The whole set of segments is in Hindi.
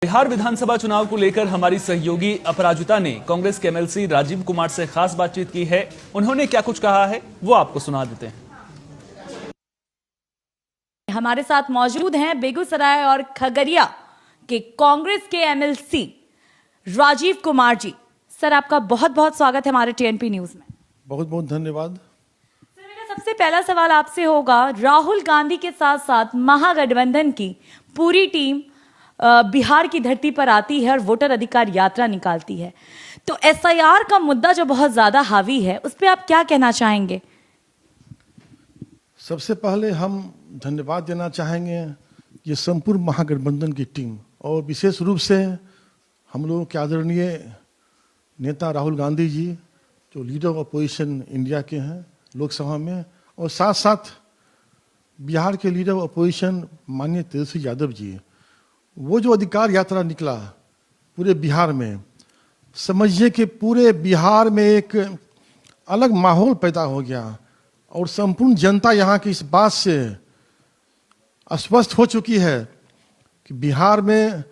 बिहार विधानसभा चुनाव को लेकर हमारी सहयोगी अपराजिता ने कांग्रेस के एमएलसी राजीव कुमार से खास बातचीत की है। उन्होंने क्या कुछ कहा है वो आपको सुना देते हैं। हमारे साथ मौजूद हैं बेगूसराय और खगड़िया के कांग्रेस के एमएलसी राजीव कुमार जी। सर, आपका बहुत बहुत स्वागत है हमारे टीएनपी न्यूज में। बहुत बहुत धन्यवाद। सर, मेरा सबसे पहला सवाल आपसे होगा, राहुल गांधी के साथ साथ महागठबंधन की पूरी टीम बिहार की धरती पर आती है और वोटर अधिकार यात्रा निकालती है, तो एसआईआर का मुद्दा जो बहुत ज्यादा हावी है उस पर आप क्या कहना चाहेंगे? सबसे पहले हम धन्यवाद देना चाहेंगे ये संपूर्ण महागठबंधन की टीम और विशेष रूप से हम लोगों के आदरणीय नेता राहुल गांधी जी, जो लीडर ऑफ अपोजिशन इंडिया के हैं लोकसभा में, और साथ साथ बिहार के लीडर ऑफ अपोजिशन माननीय तेजस्वी यादव जी। वो जो अधिकार यात्रा निकला पूरे बिहार में, समझिए कि पूरे बिहार में एक अलग माहौल पैदा हो गया और संपूर्ण जनता यहाँ की इस बात से आश्वस्त हो चुकी है कि बिहार में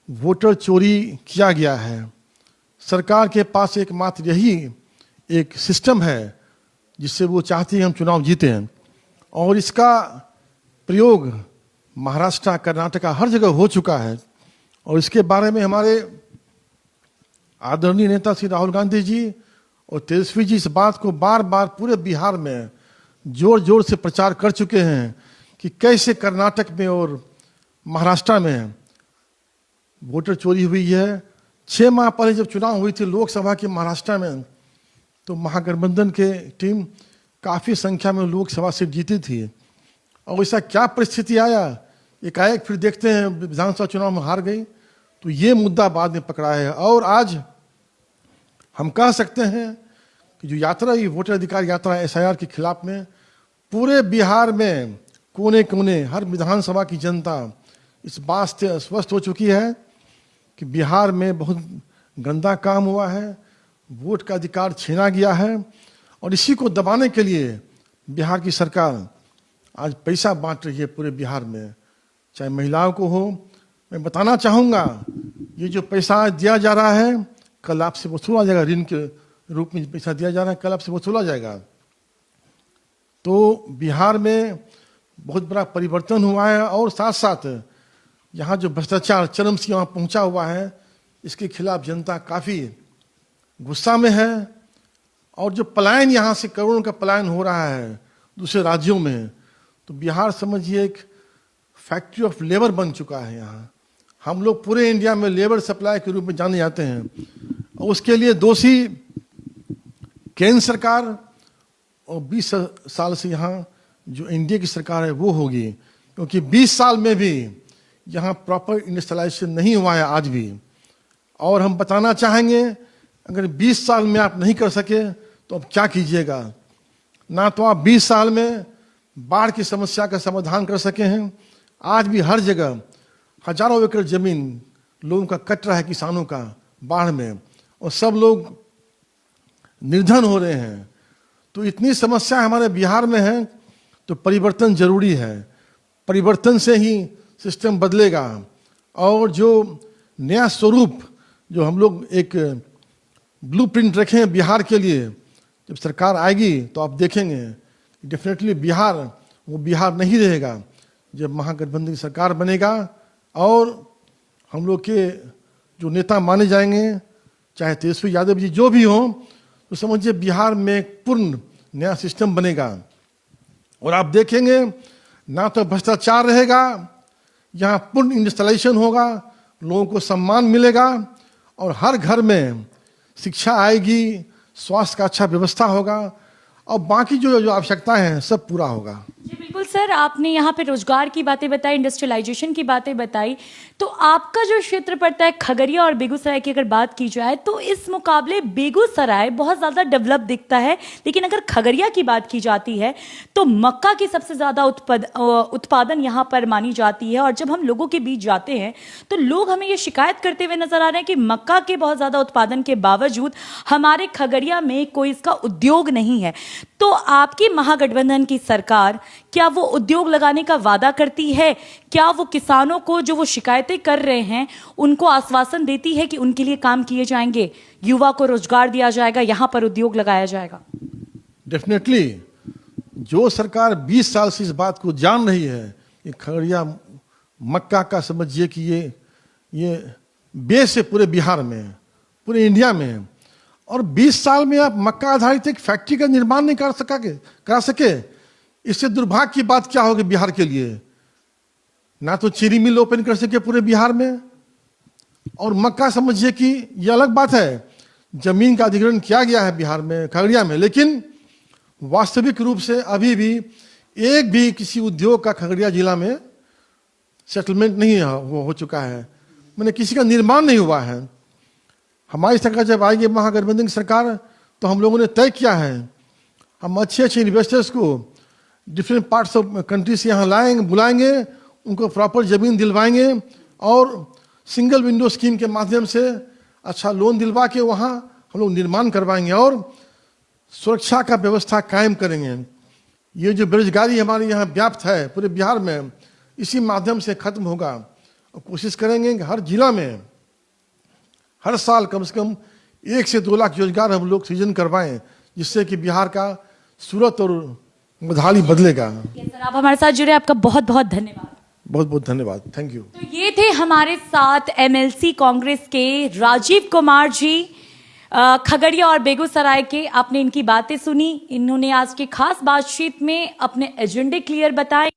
वोटर चोरी किया गया है। सरकार के पास एकमात्र यही एक सिस्टम है जिससे वो चाहती है हम चुनाव जीतें, और इसका प्रयोग महाराष्ट्र, कर्नाटका हर जगह हो चुका है। और इसके बारे में हमारे आदरणीय नेता श्री राहुल गांधी जी और तेजस्वी जी इस बात को बार बार पूरे बिहार में जोर जोर से प्रचार कर चुके हैं कि कैसे कर्नाटक में और महाराष्ट्र में वोटर चोरी हुई है। 6 माह पहले जब चुनाव हुई थी लोकसभा के महाराष्ट्र में, तो महागठबंधन के टीम काफ़ी संख्या में लोकसभा सीट जीती थी, और ऐसा क्या परिस्थिति आया, एकाएक फिर देखते हैं विधानसभा चुनाव में हार गई। तो ये मुद्दा बाद में पकड़ा है, और आज हम कह सकते हैं कि जो यात्रा, ये वोटर अधिकार यात्रा एसआईआर के खिलाफ में पूरे बिहार में कोने कोने हर विधानसभा की जनता इस बात से आश्वस्त हो चुकी है कि बिहार में बहुत गंदा काम हुआ है, वोट का अधिकार छीना गया है, और इसी को दबाने के लिए बिहार की सरकार आज पैसा बांट रही है पूरे बिहार में, चाहे महिलाओं को हो। मैं बताना चाहूँगा, ये जो पैसा दिया जा रहा है कल आपसे वसूला जाएगा, ऋण के रूप में पैसा दिया जा रहा है, कल आपसे वसूला जाएगा। तो बिहार में बहुत बड़ा परिवर्तन हुआ है, और साथ साथ यहाँ जो भ्रष्टाचार चरम सीमा पहुँचा हुआ है, इसके खिलाफ जनता काफ़ी गुस्सा में है। और जो पलायन यहाँ से करोड़ों का पलायन हो रहा है दूसरे राज्यों में, तो बिहार समझिए एक फैक्ट्री ऑफ लेबर बन चुका है। यहाँ हम लोग पूरे इंडिया में लेबर सप्लाई के रूप में जाने जाते हैं, और उसके लिए दोषी केंद्र सरकार, और 20 साल से यहाँ जो एनडीए की सरकार है वो होगी, क्योंकि 20 साल में भी यहाँ प्रॉपर इंडस्ट्रियलाइजेशन नहीं हुआ है आज भी। और हम बताना चाहेंगे, अगर 20 साल में आप नहीं कर सके तो अब क्या कीजिएगा। ना तो आप 20 साल में बाढ़ की समस्या का समाधान कर सके हैं, आज भी हर जगह हजारों एकड़ जमीन लोगों का कट रहा है, किसानों का बाढ़ में, और सब लोग निर्धन हो रहे हैं। तो इतनी समस्या हमारे बिहार में है, तो परिवर्तन जरूरी है। परिवर्तन से ही सिस्टम बदलेगा, और जो नया स्वरूप जो हम लोग एक ब्लूप्रिंट रखे हैं बिहार के लिए, जब सरकार आएगी तो आप देखेंगे डेफिनेटली बिहार वो बिहार नहीं रहेगा जब महागठबंधन की सरकार बनेगा। और हम लोग के जो नेता माने जाएंगे, चाहे तेजस्वी यादव जी जो भी हों, तो समझिए बिहार में एक पूर्ण नया सिस्टम बनेगा। और आप देखेंगे ना तो भ्रष्टाचार रहेगा, यहाँ पूर्ण इंडस्ट्रियलाइजेशन होगा, लोगों को सम्मान मिलेगा, और हर घर में शिक्षा आएगी, स्वास्थ्य का अच्छा व्यवस्था होगा, और बाकी जो आवश्यकताएं हैं सब पूरा होगा। जी बिल्कुल सर, आपने यहाँ पे रोजगार की बातें बताई, इंडस्ट्रियलाइजेशन की बातें बताई, तो आपका जो क्षेत्र पड़ता है खगड़िया और बेगूसराय की अगर बात की जाए तो इस मुकाबले बेगूसराय बहुत ज़्यादा डेवलप दिखता है, लेकिन अगर खगड़िया की बात की जाती है तो मक्का की सबसे ज़्यादा उत्पादन यहाँ पर मानी जाती है। और जब हम लोगों के बीच जाते हैं तो लोग हमें ये शिकायत करते हुए नजर आ रहे हैं कि मक्का के बहुत ज़्यादा उत्पादन के बावजूद हमारे खगड़िया में कोई इसका उद्योग नहीं है। तो आपकी महागठबंधन की सरकार क्या वो उद्योग लगाने का वादा करती है? क्या वो किसानों को जो वो शिकायतें कर रहे हैं उनको आश्वासन देती है कि उनके लिए काम किए जाएंगे, युवा को रोजगार दिया जाएगा, यहां पर उद्योग लगाया जाएगा? डेफिनेटली जो सरकार 20 साल से इस बात को जान रही है कि खगड़िया मक्का का समझिए कि ये बेस है पूरे बिहार में, पूरे इंडिया में, और 20 साल में आप मक्का आधारित एक फैक्ट्री का निर्माण नहीं करा सके, इससे दुर्भाग्य की बात क्या होगी बिहार के लिए? ना तो चीनी मिल ओपन कर सके पूरे बिहार में, और मक्का समझिए कि ये अलग बात है, जमीन का अधिग्रहण किया गया है बिहार में, खगड़िया में, लेकिन वास्तविक रूप से अभी भी एक भी किसी उद्योग का खगड़िया जिला में सेटलमेंट नहीं हो चुका है, मैंने किसी का निर्माण नहीं हुआ है। हमारी सरकार जब आएगी महागठबंधन की सरकार, तो हम लोगों ने तय किया है हम अच्छे अच्छे इन्वेस्टर्स को डिफरेंट पार्ट्स ऑफ कंट्री से यहाँ लाएंगे, बुलाएंगे, उनको प्रॉपर जमीन दिलवाएंगे और सिंगल विंडो स्कीम के माध्यम से अच्छा लोन दिलवा के वहाँ हम लोग निर्माण करवाएंगे और सुरक्षा का व्यवस्था कायम करेंगे। ये जो बेरोजगारी हमारे यहाँ व्याप्त है पूरे बिहार में, इसी माध्यम से खत्म होगा। और कोशिश करेंगे कि हर जिला में हर साल कम से कम 1 से 2 लाख रोजगार हम लोग सृजन करवाएं, जिससे कि बिहार का सूरत और बदहाली बदलेगा। सर, आप हमारे साथ जुड़े, आपका बहुत बहुत धन्यवाद। बहुत बहुत धन्यवाद, थैंक यू। तो ये थे हमारे साथ एमएलसी कांग्रेस के राजीव कुमार जी, खगड़िया और बेगूसराय के। आपने इनकी बातें सुनी, इन्होंने आज की खास बातचीत में अपने एजेंडे क्लियर बताए।